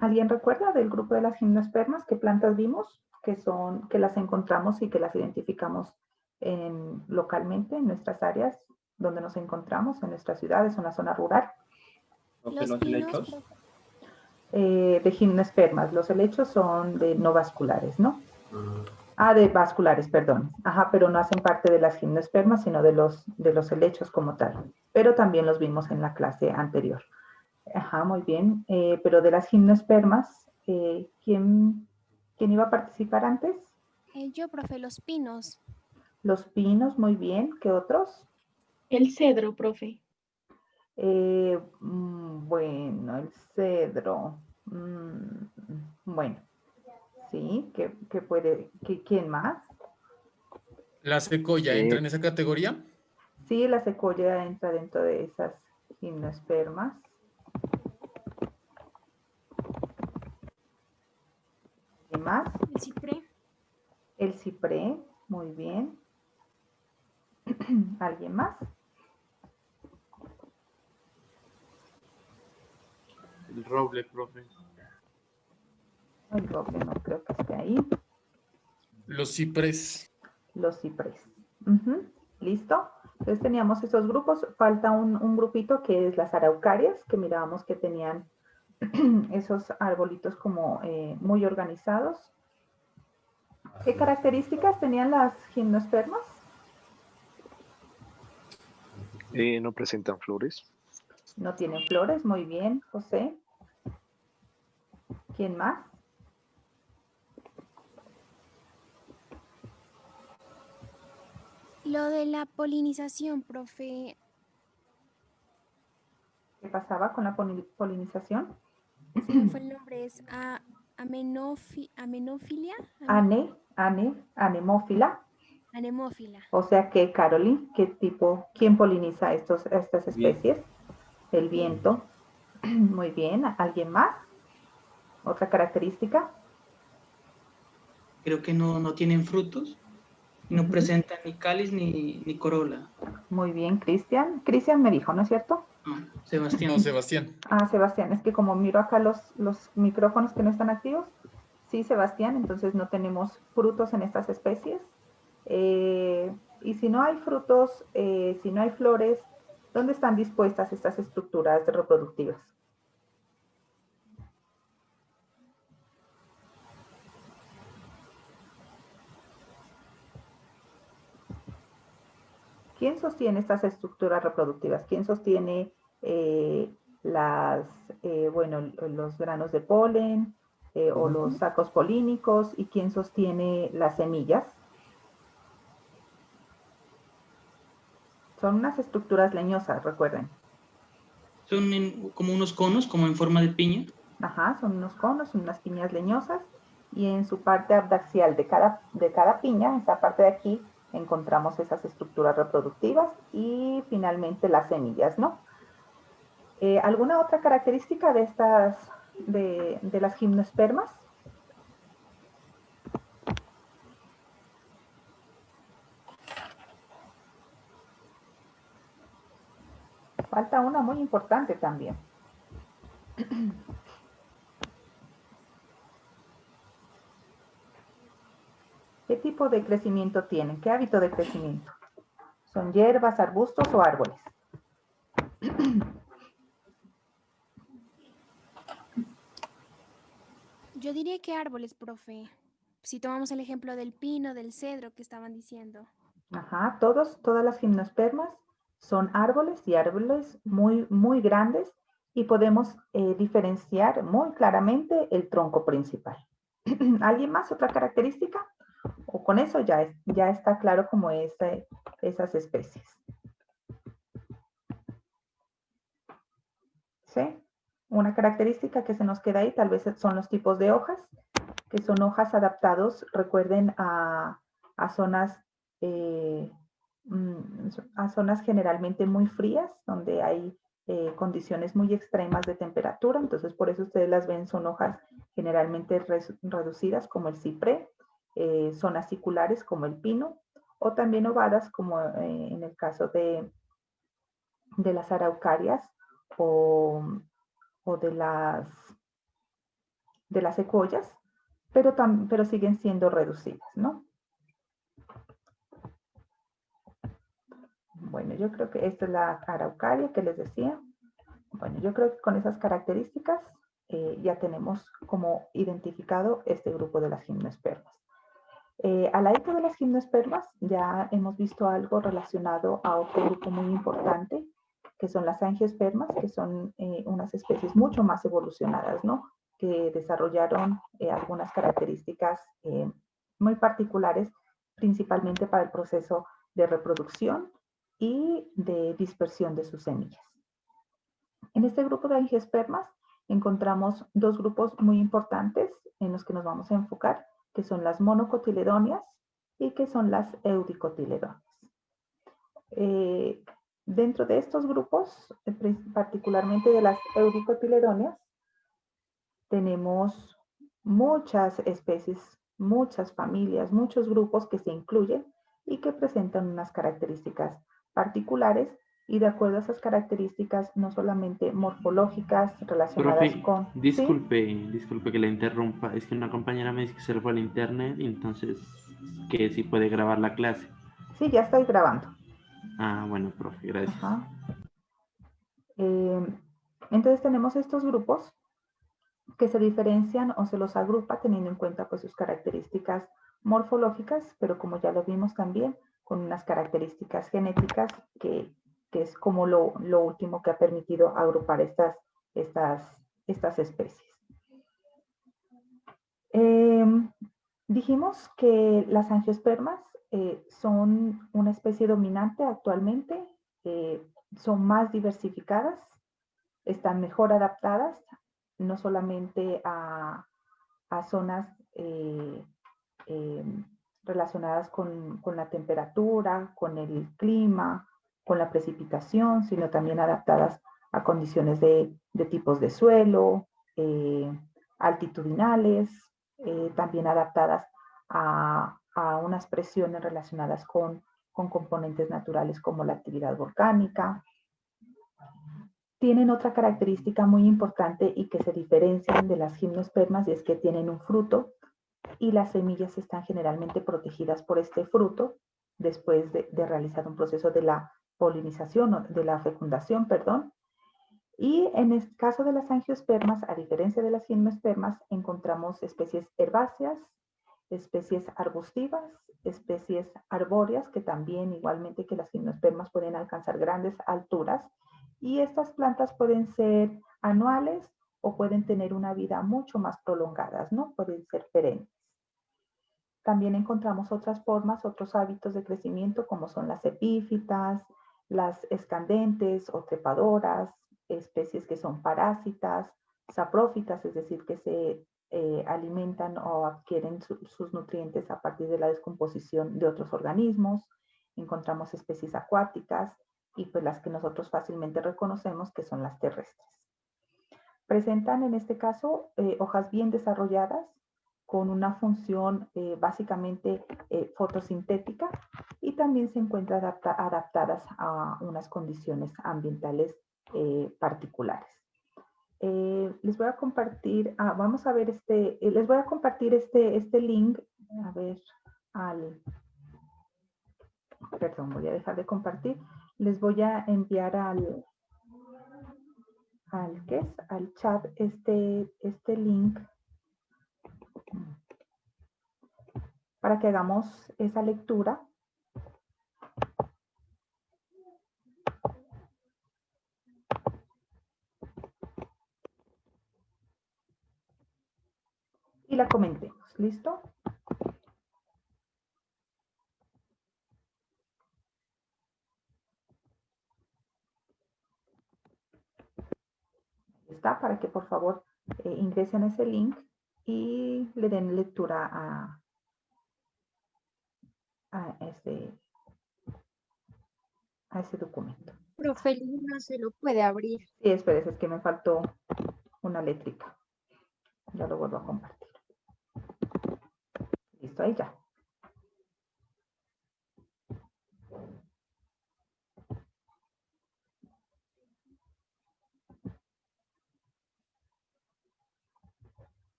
¿Alguien recuerda del grupo de las gimnospermas qué plantas vimos? Que las encontramos y que las identificamos localmente en nuestras áreas donde nos encontramos, en nuestras ciudades o en la zona rural. Profe, Los los pinos, helechos. profe. De gimnospermas. Los helechos son de no vasculares, ¿no? De vasculares, perdón. Ajá, pero no hacen parte de las gimnospermas, sino de los helechos como tal. Pero también los vimos en la clase anterior. Ajá, muy bien. Pero de las gimnospermas, ¿quién iba a participar antes? Yo, profe, los pinos. Los pinos, muy bien. ¿Qué otros? El cedro, profe. Bueno, el cedro. Bueno, sí, ¿quién más? ¿La secoya entra en esa categoría? Sí, la secoya entra dentro de esas gimnospermas. ¿Qué más? El cipré. El cipré, muy bien. ¿Alguien más? El roble, profe. El roble no creo que esté ahí. Los ciprés. Los ciprés. ¿Listo? Entonces teníamos esos grupos. Falta un grupito que es las araucarias, que mirábamos que tenían esos arbolitos como muy organizados. ¿Qué características tenían las gimnospermas? No presentan flores. No tienen flores, muy bien, José. ¿Quién más? Lo de la polinización, profe. ¿Qué pasaba con la polinización? Se me fue el nombre, es amenófilia. Anemófila. Anemófila. O sea que, Caroline, ¿quién poliniza estas especies? El viento. Muy bien. ¿Alguien más? ¿Otra característica? Creo que no tienen frutos, no presentan ni cáliz ni corola. Muy bien, Cristian. Cristian me dijo, ¿no es cierto? Sebastián. No, Sebastián. Sebastián, es que como miro acá los micrófonos que no están activos, sí, Sebastián, entonces no tenemos frutos en estas especies. Y si no hay frutos, si no hay flores, ¿dónde están dispuestas estas estructuras reproductivas? ¿Quién sostiene estas estructuras reproductivas? ¿Quién sostiene los granos de polen o los sacos polínicos? ¿Y quién sostiene las semillas? Son unas estructuras leñosas, recuerden. Son como unos conos, como en forma de piña. Ajá, son unos conos, unas piñas leñosas. Y en su parte abdaxial de cada piña, esa parte de aquí, encontramos esas estructuras reproductivas y finalmente las semillas, ¿no? ¿Alguna otra característica de las gimnospermas? Falta una muy importante también. ¿Qué tipo de crecimiento tienen? ¿Qué hábito de crecimiento? ¿Son hierbas, arbustos o árboles? Yo diría que árboles, profe. Si tomamos el ejemplo del pino, del cedro que estaban diciendo. Ajá, todas las gimnospermas son árboles y árboles muy, muy grandes y podemos diferenciar muy claramente el tronco principal. ¿Alguien más? ¿Otra característica? O con eso ya está claro cómo es esas especies. ¿Sí? Una característica que se nos queda ahí tal vez son los tipos de hojas, que son hojas adaptados, recuerden, a zonas a zonas generalmente muy frías, donde hay condiciones muy extremas de temperatura, entonces por eso ustedes las ven, son hojas generalmente reducidas como el cipré, son aciculares como el pino, o también ovadas como en el caso de las araucarias o de las de las secuoyas, pero siguen siendo reducidas, ¿no? Bueno, yo creo que esta es la araucaria que les decía. Bueno, yo creo que con esas características ya tenemos como identificado este grupo de las gimnospermas. Al ladito de las gimnospermas ya hemos visto algo relacionado a otro grupo muy importante, que son las angiospermas, que son unas especies mucho más evolucionadas, ¿no? Que desarrollaron algunas características muy particulares, principalmente para el proceso de reproducción y de dispersión de sus semillas. En este grupo de angiospermas encontramos dos grupos muy importantes en los que nos vamos a enfocar, que son las monocotiledóneas y que son las eudicotiledóneas. Dentro de estos grupos, particularmente de las eudicotiledóneas, tenemos muchas especies, muchas familias, muchos grupos que se incluyen y que presentan unas características particulares, y de acuerdo a esas características no solamente morfológicas relacionadas Profe, con... disculpe que la interrumpa. Es que una compañera me dice que se le fue al internet, entonces que si puede grabar la clase. Sí, ya estoy grabando. Ah, bueno, profe, gracias. Ajá. Entonces tenemos estos grupos que se diferencian o se los agrupa teniendo en cuenta pues sus características morfológicas, pero como ya lo vimos también, con unas características genéticas que es como lo último que ha permitido agrupar estas especies. Dijimos que las angiospermas son una especie dominante actualmente, son más diversificadas, están mejor adaptadas, no solamente a zonas relacionadas con la temperatura, con el clima, con la precipitación, sino también adaptadas a condiciones de tipos de suelo, altitudinales, también adaptadas a unas presiones relacionadas con componentes naturales como la actividad volcánica. Tienen otra característica muy importante y que se diferencian de las gimnospermas, y es que tienen un fruto y las semillas están generalmente protegidas por este fruto después de realizar un proceso de la polinización, de la fecundación, perdón. Y en el caso de las angiospermas, a diferencia de las gimnospermas, encontramos especies herbáceas, especies arbustivas, especies arbóreas, que también, igualmente que las gimnospermas, pueden alcanzar grandes alturas. Y estas plantas pueden ser anuales o pueden tener una vida mucho más prolongada, ¿no? Pueden ser perennes. También encontramos otras formas, otros hábitos de crecimiento, como son las epífitas, las escandentes o trepadoras, especies que son parásitas, saprófitas, es decir, que se alimentan o adquieren sus nutrientes a partir de la descomposición de otros organismos. Encontramos especies acuáticas y pues las que nosotros fácilmente reconocemos, que son las terrestres. Presentan en este caso hojas bien desarrolladas, con una función básicamente fotosintética, y también se encuentran adaptadas a unas condiciones ambientales particulares. Les voy a compartir, vamos a ver les voy a compartir este link, a ver, perdón, voy a dejar de compartir, les voy a enviar al chat este link para que hagamos esa lectura. Y la comentemos, ¿listo? Está, para que por favor ingresen a ese link y le den lectura a ese documento. Profe, el link no se lo puede abrir. Sí, espérese, es que me faltó una létrica. Ya lo vuelvo a compartir. Listo, ahí ya.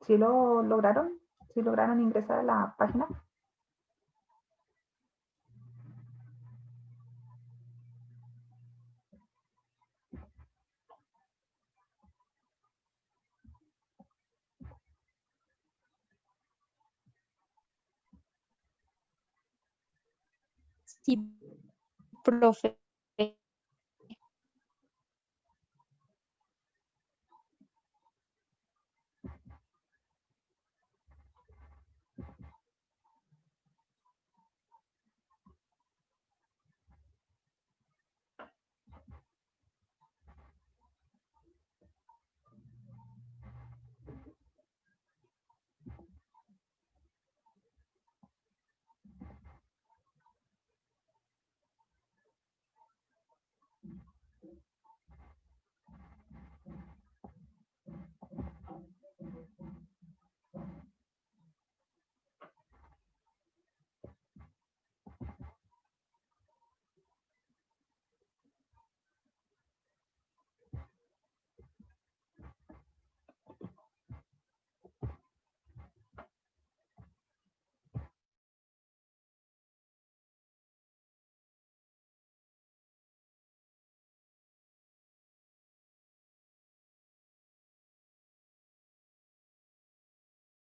¿Sí lo lograron? ¿Sí lograron ingresar a la página? Sí, profe.